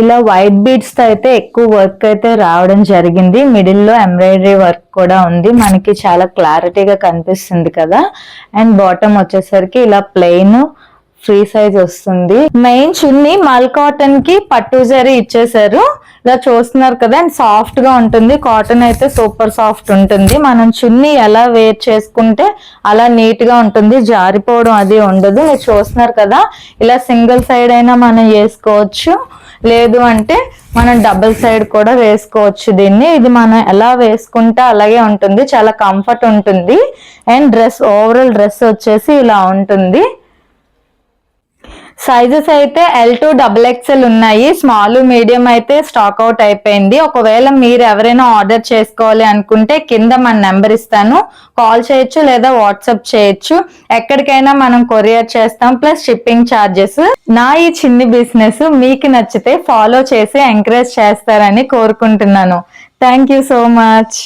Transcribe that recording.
ఇలా white beads తో అయితే ఎక్కువ వర్క్ అయితే రావడం జరిగింది. మిడిల్ లో ఎంబ్రాయిడరీ వర్క్ కూడా ఉంది, మనకి చాలా క్లారిటీగా కనిపిస్తుంది కదా. అండ్ బాటమ్ వచ్చేసరికి ఇలా ప్లెయిన్ ఫ్రీ సైజ్ వస్తుంది. మెయిన్ చున్నీ మల్ కాటన్ కి పట్టు జరీ ఇచ్చేసారు, ఇలా చూస్తున్నారు కదా. అండ్ సాఫ్ట్ గా ఉంటుంది, కాటన్ అయితే సూపర్ సాఫ్ట్ ఉంటుంది. మనం చున్నీ ఎలా వేర్ చేసుకుంటే అలా నీట్ గా ఉంటుంది, జారిపోవడం అది ఉండదు. మీరు చూస్తున్నారు కదా, ఇలా సింగిల్ సైడ్ అయినా మనం వేసుకోవచ్చు, లేదు అంటే మనం డబుల్ సైడ్ కూడా వేసుకోవచ్చు దీన్ని. ఇది మనం ఎలా వేసుకుంటే అలాగే ఉంటుంది, చాలా కంఫర్ట్ ఉంటుంది. అండ్ డ్రెస్ ఓవరాల్ డ్రెస్ వచ్చేసి ఇలా ఉంటుంది. సైజెస్ అయితే L2 XXL ఉన్నాయి, స్మాల్ మీడియం అయితే స్టాక్ అవుట్ అయిపోయింది. ఒకవేళ మీరు ఎవరైనా ఆర్డర్ చేసుకోవాలి అనుకుంటే కింద మన నెంబర్ ఇస్తాను, కాల్ చేయొచ్చు లేదా వాట్సాప్ చేయొచ్చు. ఎక్కడికైనా మనం కొరియర్ చేస్తాం, ప్లస్ షిప్పింగ్ ఛార్జెస్. నా ఈ చిన్ని బిజినెస్ మీకు నచ్చితే ఫాలో చేసి ఎంకరేజ్ చేస్తారని కోరుకుంటున్నాను. Thank you so much.